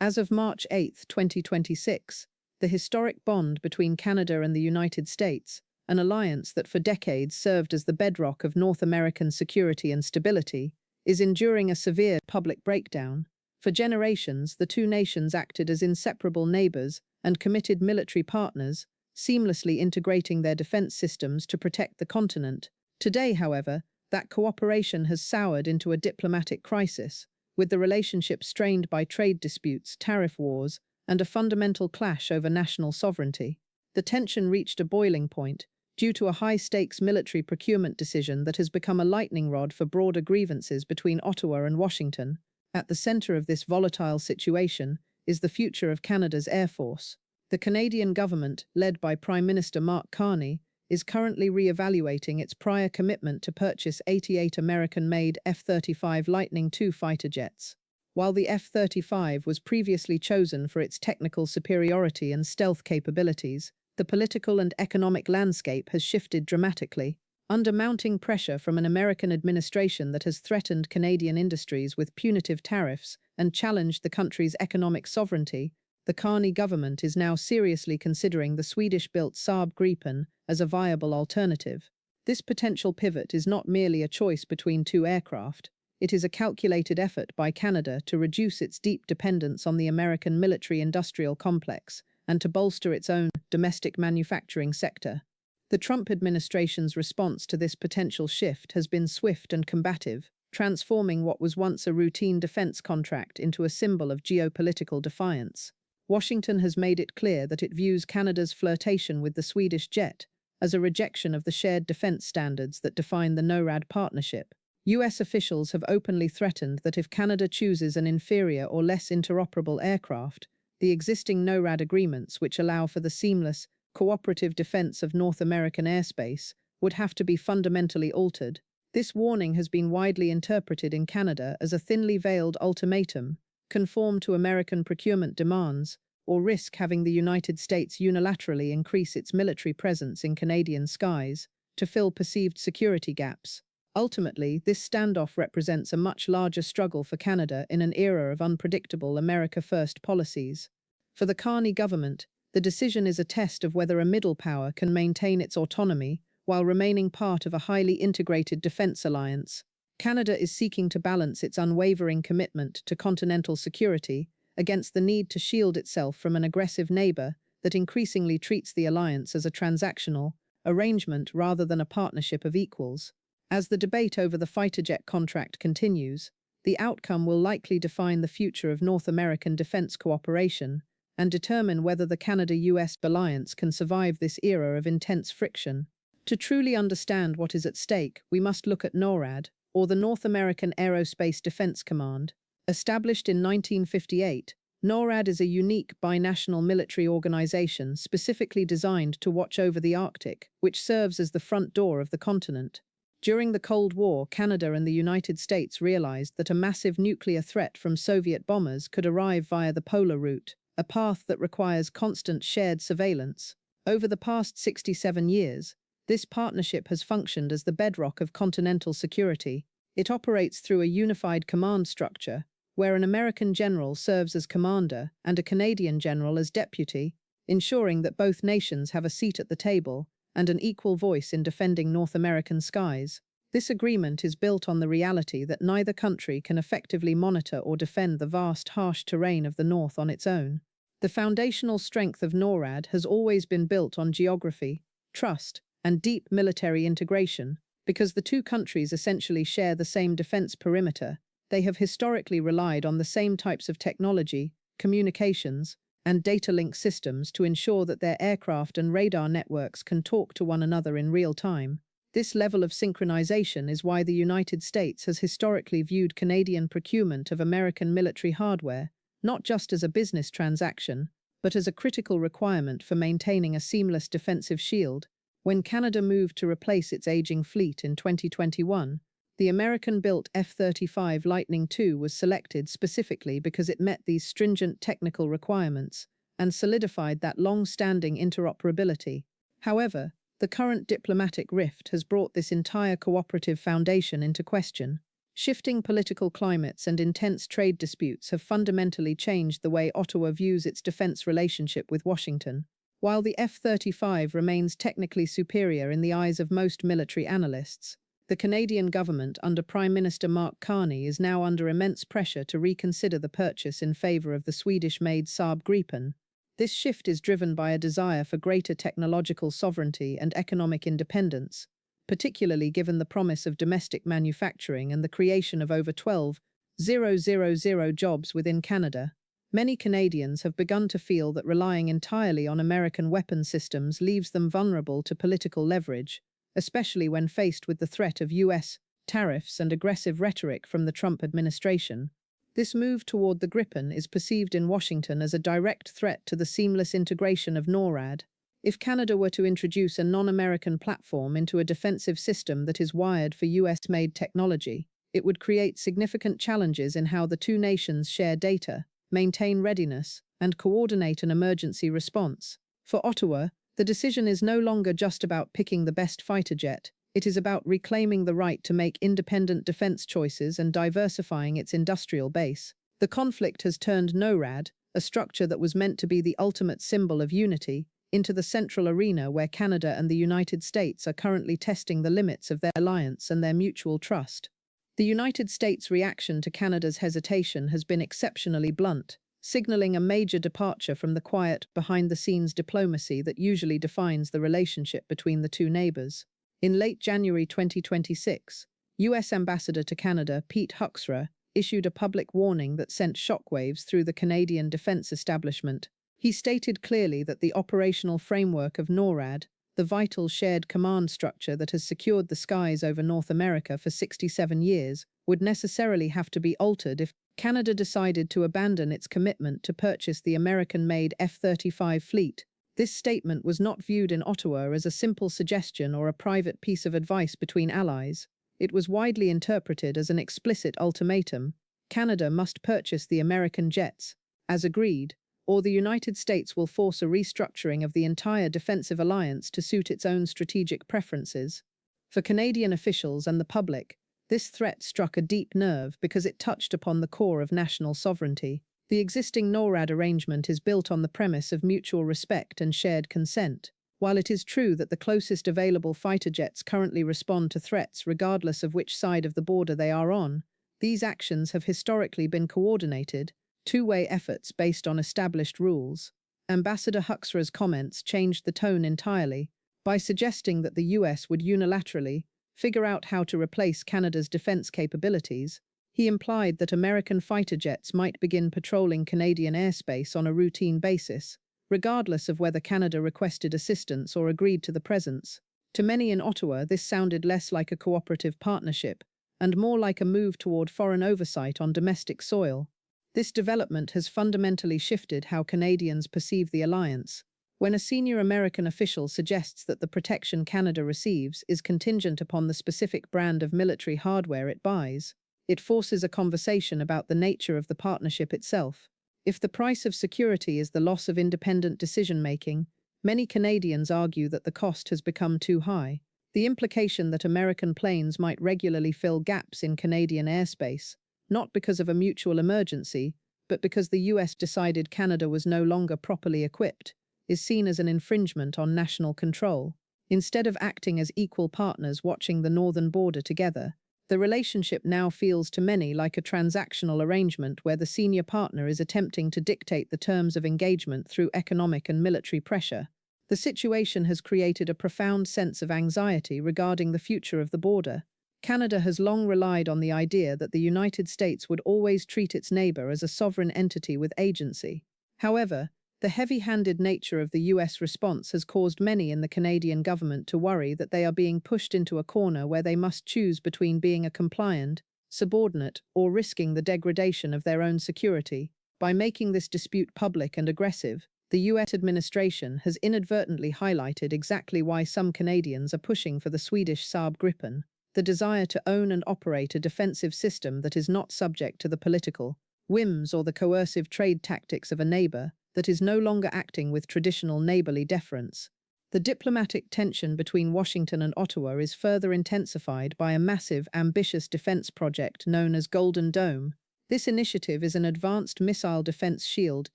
As of March 8, 2026, the historic bond between Canada and the United States, an alliance that for decades served as the bedrock of North American security and stability, is enduring a severe public breakdown. For generations, the two nations acted as inseparable neighbors and committed military partners, seamlessly integrating their defense systems to protect the continent. Today, however, that cooperation has soured into a diplomatic crisis, with the relationship strained by trade disputes, tariff wars, and a fundamental clash over national sovereignty. The tension reached a boiling point due to a high-stakes military procurement decision that has become a lightning rod for broader grievances between Ottawa and Washington. At the center of this volatile situation is the future of Canada's Air Force. The Canadian government, led by Prime Minister Mark Carney, is currently re-evaluating its prior commitment to purchase 88 American-made F-35 Lightning II fighter jets. While the F-35 was previously chosen for its technical superiority and stealth capabilities, the political and economic landscape has shifted dramatically. Under mounting pressure from an American administration that has threatened Canadian industries with punitive tariffs and challenged the country's economic sovereignty, the Carney government is now seriously considering the Swedish-built Saab Gripen as a viable alternative. This potential pivot is not merely a choice between two aircraft. It is a calculated effort by Canada to reduce its deep dependence on the American military-industrial complex and to bolster its own domestic manufacturing sector. The Trump administration's response to this potential shift has been swift and combative, transforming what was once a routine defense contract into a symbol of geopolitical defiance. Washington has made it clear that it views Canada's flirtation with the Swedish jet as a rejection of the shared defense standards that define the NORAD partnership. US officials have openly threatened that if Canada chooses an inferior or less interoperable aircraft, the existing NORAD agreements, which allow for the seamless, cooperative defense of North American airspace, would have to be fundamentally altered. This warning has been widely interpreted in Canada as a thinly veiled ultimatum: conform to American procurement demands, or risk having the United States unilaterally increase its military presence in Canadian skies to fill perceived security gaps. Ultimately, this standoff represents a much larger struggle for Canada in an era of unpredictable America First policies. For the Carney government, the decision is a test of whether a middle power can maintain its autonomy while remaining part of a highly integrated defense alliance. Canada is seeking to balance its unwavering commitment to continental security against the need to shield itself from an aggressive neighbor that increasingly treats the alliance as a transactional arrangement rather than a partnership of equals. As the debate over the fighter jet contract continues, the outcome will likely define the future of North American defense cooperation and determine whether the Canada-US alliance can survive this era of intense friction. To truly understand what is at stake, we must look at NORAD, or the North American Aerospace Defense Command. Established in 1958, NORAD is a unique binational military organization specifically designed to watch over the Arctic, which serves as the front door of the continent. During the Cold War, Canada and the United States realized that a massive nuclear threat from Soviet bombers could arrive via the polar route, a path that requires constant shared surveillance. Over the past 67 years, this partnership has functioned as the bedrock of continental security. It operates through a unified command structure, where an American general serves as commander and a Canadian general as deputy, ensuring that both nations have a seat at the table and an equal voice in defending North American skies. This agreement is built on the reality that neither country can effectively monitor or defend the vast, harsh terrain of the North on its own. The foundational strength of NORAD has always been built on geography, trust, and deep military integration. Because the two countries essentially share the same defense perimeter, they have historically relied on the same types of technology, communications, and data link systems to ensure that their aircraft and radar networks can talk to one another in real time. This level of synchronization is why the United States has historically viewed Canadian procurement of American military hardware not just as a business transaction, but as a critical requirement for maintaining a seamless defensive shield. When Canada moved to replace its aging fleet in 2021, the American-built F-35 Lightning II was selected specifically because it met these stringent technical requirements and solidified that long-standing interoperability. However, the current diplomatic rift has brought this entire cooperative foundation into question. Shifting political climates and intense trade disputes have fundamentally changed the way Ottawa views its defense relationship with Washington. While the F-35 remains technically superior in the eyes of most military analysts, the Canadian government under Prime Minister Mark Carney is now under immense pressure to reconsider the purchase in favour of the Swedish-made Saab Gripen. This shift is driven by a desire for greater technological sovereignty and economic independence, particularly given the promise of domestic manufacturing and the creation of over 12,000 jobs within Canada. Many Canadians have begun to feel that relying entirely on American weapon systems leaves them vulnerable to political leverage, especially when faced with the threat of US tariffs and aggressive rhetoric from the Trump administration. This move toward the Gripen is perceived in Washington as a direct threat to the seamless integration of NORAD. If Canada were to introduce a non-American platform into a defensive system that is wired for US-made technology, it would create significant challenges in how the two nations share data, maintain readiness, and coordinate an emergency response. For Ottawa, the decision is no longer just about picking the best fighter jet. It is about reclaiming the right to make independent defense choices and diversifying its industrial base. The conflict has turned NORAD, a structure that was meant to be the ultimate symbol of unity, into the central arena where Canada and the United States are currently testing the limits of their alliance and their mutual trust. The United States' reaction to Canada's hesitation has been exceptionally blunt, signaling a major departure from the quiet, behind-the-scenes diplomacy that usually defines the relationship between the two neighbours. In late January 2026, US Ambassador to Canada Pete Huxra issued a public warning that sent shockwaves through the Canadian defence establishment. He stated clearly that the operational framework of NORAD, the vital shared command structure that has secured the skies over North America for 67 years, would necessarily have to be altered if Canada decided to abandon its commitment to purchase the American-made F-35 fleet. This statement was not viewed in Ottawa as a simple suggestion or a private piece of advice between allies. It was widely interpreted as an explicit ultimatum. Canada must purchase the American jets, as agreed, or the United States will force a restructuring of the entire defensive alliance to suit its own strategic preferences. For Canadian officials and the public, this threat struck a deep nerve because it touched upon the core of national sovereignty. The existing NORAD arrangement is built on the premise of mutual respect and shared consent. While it is true that the closest available fighter jets currently respond to threats regardless of which side of the border they are on, these actions have historically been coordinated, two-way efforts based on established rules. Ambassador Huxra's comments changed the tone entirely by suggesting that the US would unilaterally figure out how to replace Canada's defense capabilities. He implied that American fighter jets might begin patrolling Canadian airspace on a routine basis, regardless of whether Canada requested assistance or agreed to the presence. To many in Ottawa, this sounded less like a cooperative partnership and more like a move toward foreign oversight on domestic soil. This development has fundamentally shifted how Canadians perceive the alliance. When a senior American official suggests that the protection Canada receives is contingent upon the specific brand of military hardware it buys, it forces a conversation about the nature of the partnership itself. If the price of security is the loss of independent decision-making, many Canadians argue that the cost has become too high. The implication that American planes might regularly fill gaps in Canadian airspace, not because of a mutual emergency, but because the US decided Canada was no longer properly equipped, is seen as an infringement on national control. Instead of acting as equal partners watching the northern border together, the relationship now feels to many like a transactional arrangement where the senior partner is attempting to dictate the terms of engagement through economic and military pressure. The situation has created a profound sense of anxiety regarding the future of the border. Canada has long relied on the idea that the United States would always treat its neighbor as a sovereign entity with agency. However, the heavy-handed nature of the US response has caused many in the Canadian government to worry that they are being pushed into a corner where they must choose between being a compliant, subordinate, or risking the degradation of their own security. By making this dispute public and aggressive, the US administration has inadvertently highlighted exactly why some Canadians are pushing for the Swedish Saab Gripen, the desire to own and operate a defensive system that is not subject to the political whims or the coercive trade tactics of a neighbor, that is no longer acting with traditional neighborly deference. The diplomatic tension between Washington and Ottawa is further intensified by a massive, ambitious defense project known as Golden Dome. This initiative is an advanced missile defense shield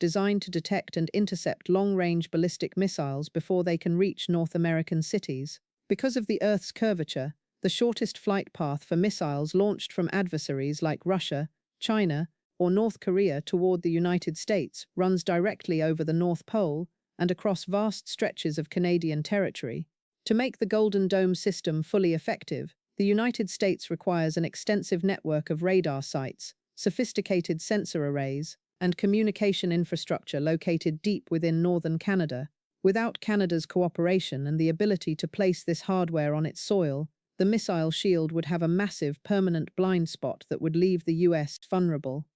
designed to detect and intercept long-range ballistic missiles before they can reach North American cities. Because of the Earth's curvature, the shortest flight path for missiles launched from adversaries like Russia, China, or North Korea toward the United States runs directly over the North Pole and across vast stretches of Canadian territory. To make the Golden Dome system fully effective, the United States requires an extensive network of radar sites, sophisticated sensor arrays, and communication infrastructure located deep within northern Canada. Without Canada's cooperation and the ability to place this hardware on its soil, the missile shield would have a massive permanent blind spot that would leave the US vulnerable.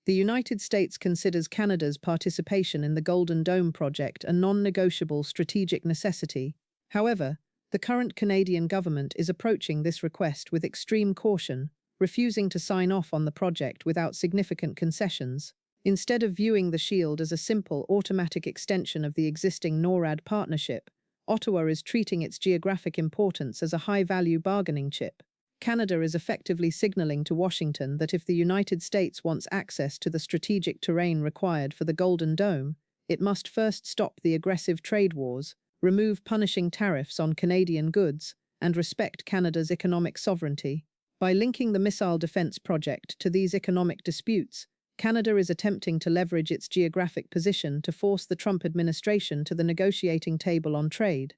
The United States considers Canada's participation in the Golden Dome project a non-negotiable strategic necessity. However, the current Canadian government is approaching this request with extreme caution, refusing to sign off on the project without significant concessions. Instead of viewing the shield as a simple, automatic extension of the existing NORAD partnership, Ottawa is treating its geographic importance as a high-value bargaining chip. Canada is effectively signaling to Washington that if the United States wants access to the strategic terrain required for the Golden Dome, it must first stop the aggressive trade wars, remove punishing tariffs on Canadian goods, and respect Canada's economic sovereignty. By linking the missile defense project to these economic disputes, Canada is attempting to leverage its geographic position to force the Trump administration to the negotiating table on trade.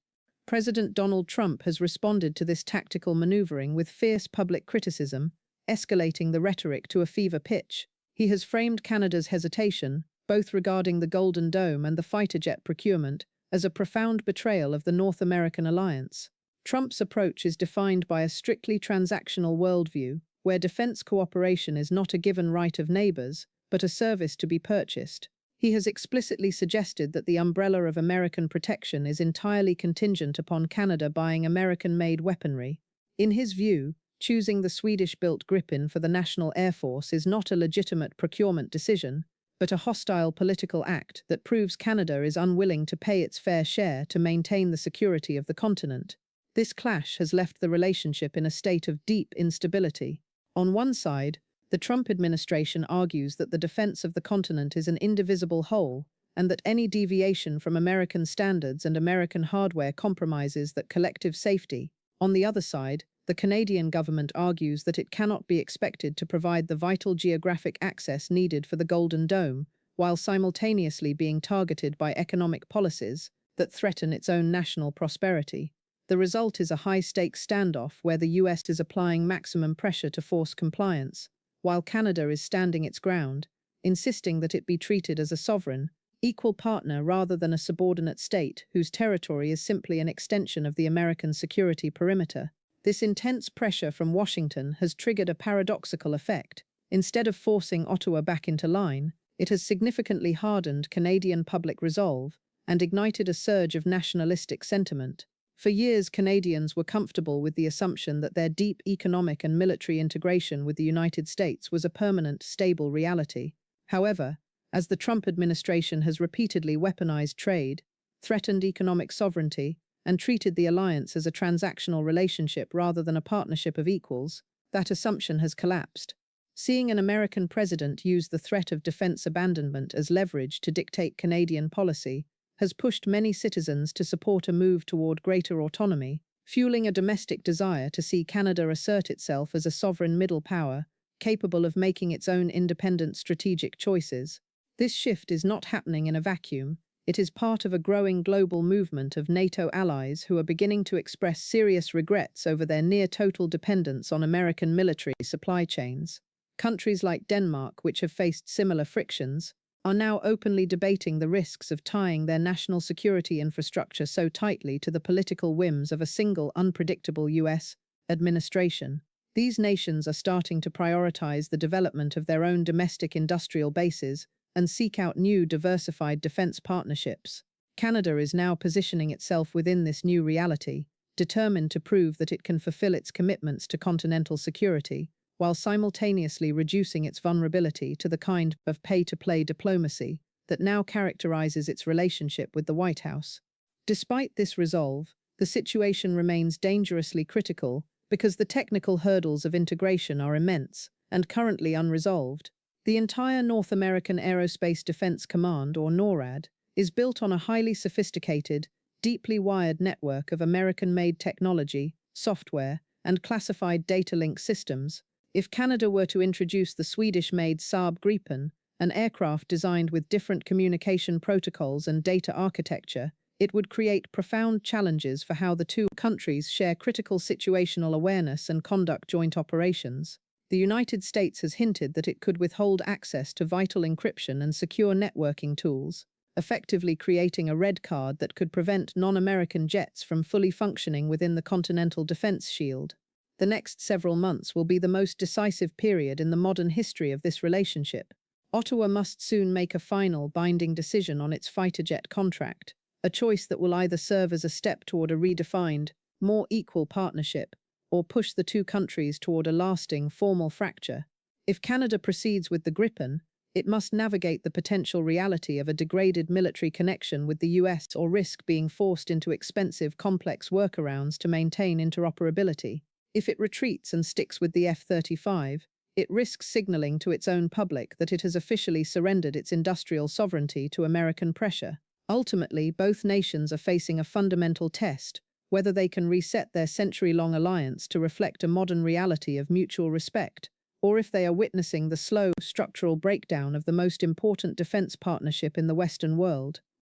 President Donald Trump has responded to this tactical maneuvering with fierce public criticism, escalating the rhetoric to a fever pitch. He has framed Canada's hesitation, both regarding the Golden Dome and the fighter jet procurement, as a profound betrayal of the North American alliance. Trump's approach is defined by a strictly transactional worldview, where defense cooperation is not a given right of neighbors, but a service to be purchased. He has explicitly suggested that the umbrella of American protection is entirely contingent upon Canada buying American-made weaponry. In his view, choosing the Swedish-built Gripen for the National Air Force is not a legitimate procurement decision, but a hostile political act that proves Canada is unwilling to pay its fair share to maintain the security of the continent. This clash has left the relationship in a state of deep instability. On one side, the Trump administration argues that the defense of the continent is an indivisible whole, and that any deviation from American standards and American hardware compromises that collective safety. On the other side, the Canadian government argues that it cannot be expected to provide the vital geographic access needed for the Golden Dome, while simultaneously being targeted by economic policies that threaten its own national prosperity. The result is a high-stakes standoff where the US is applying maximum pressure to force compliance, while Canada is standing its ground, insisting that it be treated as a sovereign, equal partner rather than a subordinate state whose territory is simply an extension of the American security perimeter. This intense pressure from Washington has triggered a paradoxical effect. Instead of forcing Ottawa back into line, it has significantly hardened Canadian public resolve and ignited a surge of nationalistic sentiment. For years, Canadians were comfortable with the assumption that their deep economic and military integration with the United States was a permanent, stable reality. However, as the Trump administration has repeatedly weaponized trade, threatened economic sovereignty, and treated the alliance as a transactional relationship rather than a partnership of equals, that assumption has collapsed. Seeing an American president use the threat of defense abandonment as leverage to dictate Canadian policy has pushed many citizens to support a move toward greater autonomy, fueling a domestic desire to see Canada assert itself as a sovereign middle power, capable of making its own independent strategic choices. This shift is not happening in a vacuum. It is part of a growing global movement of NATO allies who are beginning to express serious regrets over their near-total dependence on American military supply chains. Countries like Denmark, which have faced similar frictions, are now openly debating the risks of tying their national security infrastructure so tightly to the political whims of a single, unpredictable US administration. These nations are starting to prioritize the development of their own domestic industrial bases and seek out new, diversified defense partnerships. Canada is now positioning itself within this new reality, determined to prove that it can fulfill its commitments to continental security, while simultaneously reducing its vulnerability to the kind of pay-to-play diplomacy that now characterizes its relationship with the White House. Despite this resolve, the situation remains dangerously critical because the technical hurdles of integration are immense and currently unresolved. The entire North American Aerospace Defense Command, or NORAD, is built on a highly sophisticated, deeply wired network of American-made technology, software, and classified data link systems. If Canada were to introduce the Swedish-made Saab Gripen, an aircraft designed with different communication protocols and data architecture, it would create profound challenges for how the two countries share critical situational awareness and conduct joint operations. The United States has hinted that it could withhold access to vital encryption and secure networking tools, effectively creating a red card that could prevent non-American jets from fully functioning within the continental defense shield. The next several months will be the most decisive period in the modern history of this relationship. Ottawa must soon make a final, binding decision on its fighter jet contract, a choice that will either serve as a step toward a redefined, more equal partnership, or push the two countries toward a lasting, formal fracture. If Canada proceeds with the Gripen, it must navigate the potential reality of a degraded military connection with the US or risk being forced into expensive, complex workarounds to maintain interoperability. If it retreats and sticks with the F-35, it risks signaling to its own public that it has officially surrendered its industrial sovereignty to American pressure. Ultimately, both nations are facing a fundamental test, whether they can reset their century-long alliance to reflect a modern reality of mutual respect, or if they are witnessing the slow, structural breakdown of the most important defense partnership in the Western world.